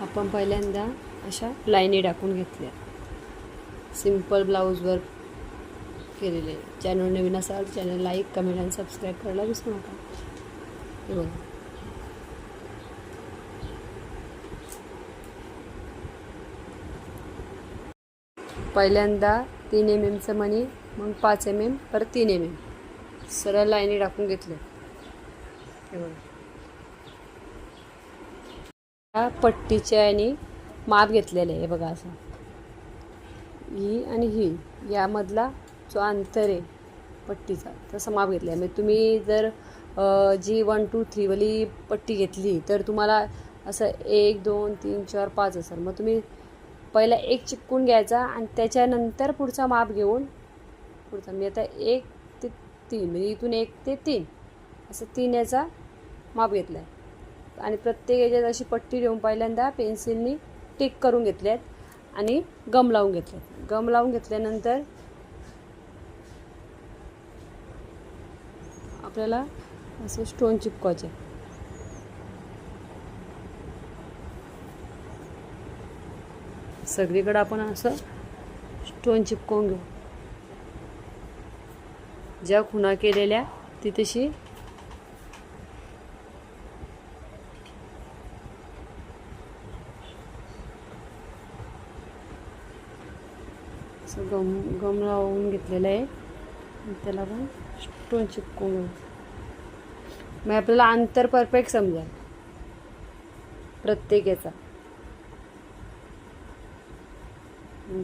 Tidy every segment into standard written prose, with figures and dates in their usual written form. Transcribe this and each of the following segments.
आपण पहिल्यांदा अशा लाईनी टाकून घेतल्या. सिंपल ब्लाऊजवर केलेले. चॅनल नवीन असाल चॅनल लाईक कमेंट आणि सबस्क्राईब करायला विसरू नका. हे बघा, पहिल्यांदा 3 mm मणी, मग 5 mm, परत 3 mm सरळ लाईनी टाकून घेतल्या. हे बघा, पट्टीच्या आणि माप घेतलेले आहे. बघा, असं ही आणि ही यामधला जो अंतर आहे पट्टीचा तसं माप घेतलं आहे. म्हणजे तुम्ही जर जी 1 2 3 वाली पट्टी घेतली तर तुम्हाला असं 1 2 3 4 5 असेल. मग तुम्ही पहिला 1 चिपकून घ्यायचा आणि त्याच्यानंतर पुढचा माप घेऊन पुढचा. मी आता 1 ते 3 म्हणजे इथून 1 ते 3 असं 3 याचा माप घेतला आहे. आणि प्रत्येक याच्यात अशी पट्टी ठेवून पहिल्यांदा पेन्सिलनी टिक करून घेतल्यात आणि गम लावून घेतल्यात. गम लावून घेतल्यानंतर आपल्याला असं स्टोन चिपकवायचे. सगळीकडे आपण असं स्टोन चिपकवून घेऊ. ज्या खुणा केलेल्या तिथेशी गम लावून घेतलेलं आहे. त्याला पण स्टोन चिपकवून घेऊ. मग आपल्याला अंतर परफेक्ट समजेल प्रत्येक याचा.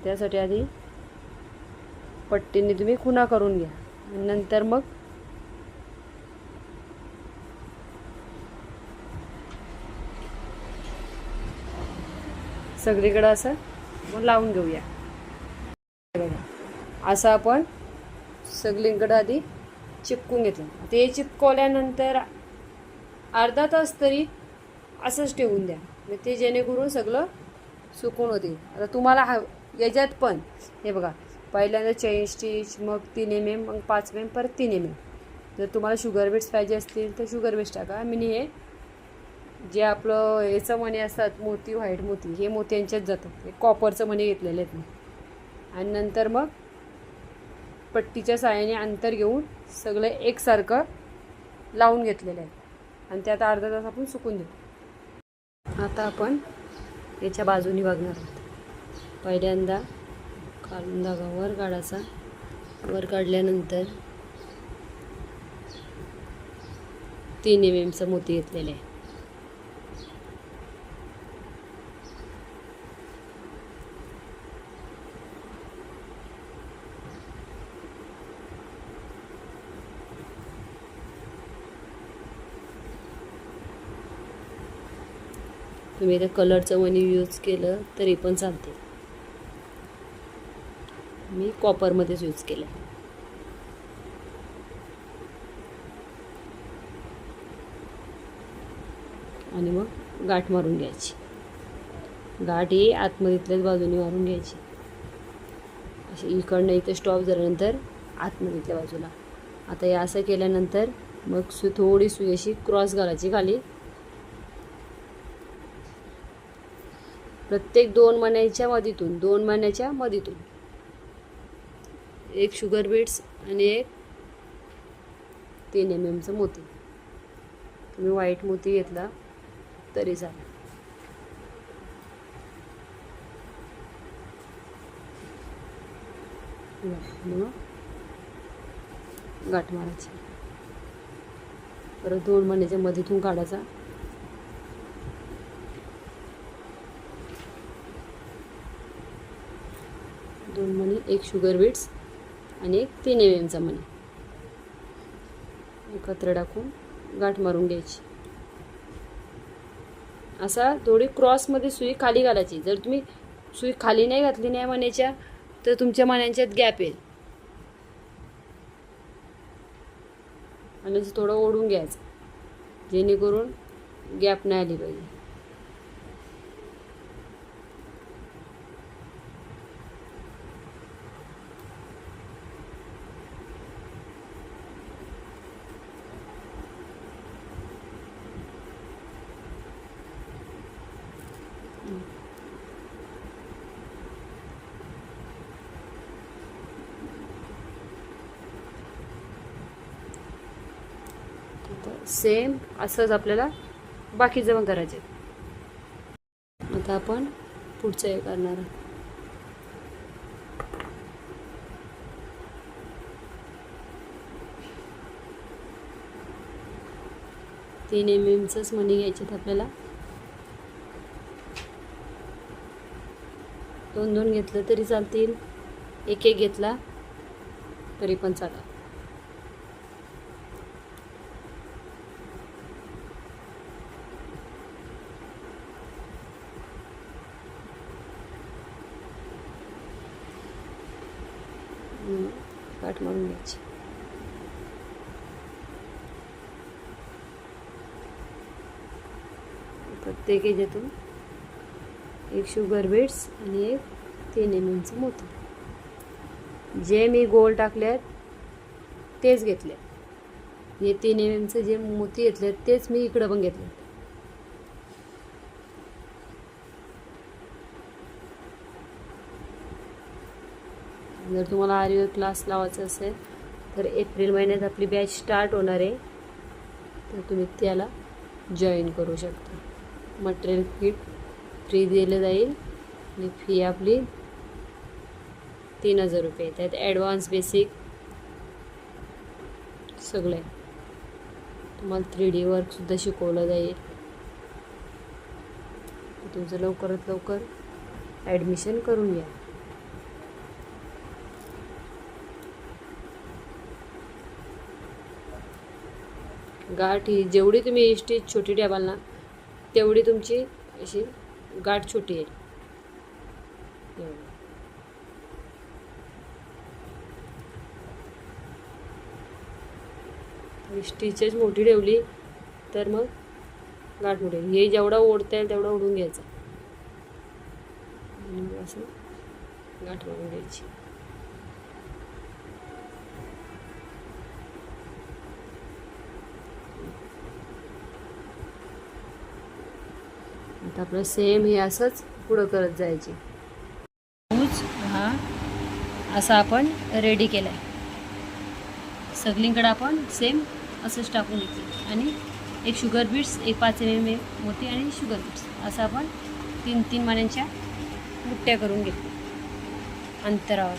त्यासाठी आधी पट्टीने तुम्ही खुणा करून घ्या. नंतर मग सगळीकडे असं मग लावून घेऊया. असं आपण सगळीकडे आधी चिपकून घेतलं. आता हे चिपकवल्यानंतर अर्धा तास तरी असंच ठेवून द्या. म्हणजे ते जेणेकरून सगळं सुकून होते. आता तुम्हाला याच्यात पण हे बघा, पहिल्यांदा चेन स्टिच, मग 3 mm, मग 5 mm, परत 3 mm. जर तुम्हाला शुगर बीट्स पाहिजे असतील तर शुगर बीट्स टाका. मी हे जे आपलं याचं मणी असतात मोती, व्हाईट मोती, हे मोत्यांच्याच जातात. हे कॉपरचं मणी घेतलेले आहेत मी. आणि नंतर मग पट्टीच्या साहाय्याने अंतर घेऊन सगळं एकसारखं लावून घेतलेलं आहे. आणि त्यात अर्धा तास आपण सुकून देऊ. आता आपण याच्या बाजूनी बघणार आहोत. पहिल्यांदा खालून धागा वर काढायचा. वर काढल्यानंतर 3 mm मोती घेतलेले आहे. तुम्ही इथे कलरचं मणी यूज केलं तरी पण चालते. मी कॉपरमध्येच यूज केलं. आणि मग गाठ मारून घ्यायची. गाठ ही आतमधीतल्याच बाजूने मारून घ्यायची. अशी इकडनं इथं स्टॉप झाल्यानंतर आतमधीतल्या बाजूला. आता हे असं केल्यानंतर मग थोडी सुई अशी क्रॉस घालायची खाली. प्रत्येक 2 मण्याच्या मधीतून 2 मण्याच्या मधीतून एक शुगर बीट्स आणि एक 3 mm मोती. तुम्ही व्हाईट मोती घेतला तरी चालेल. मग गाठ मारायची. परत 2 मण्याच्या मधीतून काढायचा. दोन मणी, एक शुगर बीट्स आणि एक 3 mm मणी एकत्र टाकून गाठ मारून घ्यायची. असा थोडी क्रॉसमध्ये सुई खाली घालायची. जर तुम्ही सुई खाली नाही घातली नाही मण्याच्या तर तुमच्या मण्यांच्यात गॅप येईल. आणि थोडं ओढून घ्यायचं जेणेकरून गॅप नाही आली पाहिजे. सेम असंच आपल्याला बाकीचं पण करायचे. आता आपण पुढचं हे करणार आहे. तीन mm मणी घ्यायचे आपल्याला. 2-2 घेतलं तरी चालतील, 1-1 घेतला तरी पण चालेल. गाठ मारून घ्यायची. प्रत्येक याच्यातून एक शुगर बीड्स आणि एक 3 mm मोती. जे मी गोल टाकले तेच घेतले. हे 3 mm जे मोती घेतले तेच मी इकडं पण घेतले. जर तुम्हाला आरी क्लास लावायचा असेल तर एप्रिल महिन्यात आपली बॅच स्टार्ट होणार आहे, तर तुम्ही त्याला जॉईन करू शकता. मटेरियल किट फ्री दिलं जाईल आणि फी आपली 3000 रुपये. त्यात ॲडव्हान्स बेसिक सगळं आहे. तुम्हाला 3D वर्कसुद्धा शिकवलं जाईल. तुमचं लवकरात लवकर ॲडमिशन करून घ्या. गाठ ही जेवढी तुम्ही स्टिच छोटी ठेवाल ना तेवढी तुमची अशी गाठ छोटी येईल. स्टिचेस मोठी ठेवली तर मग गाठ मोठी. हे जेवढा ओढता येईल तेवढा ओढून घ्यायचा आणि असं गाठ मारून घ्यायची. आता आपलं सेम हे असंच पुढं करत जायचे. हा असा आपण रेडी केला आहे. सगळीकडे आपण सेम असंच टाकून घेतलं आणि एक शुगर बीट्स, एक 5 mm मोती आणि शुगर बीट्स असं आपण 3-3 माण्यांच्या बुट्ट्या करून घेतल्या अंतरावर.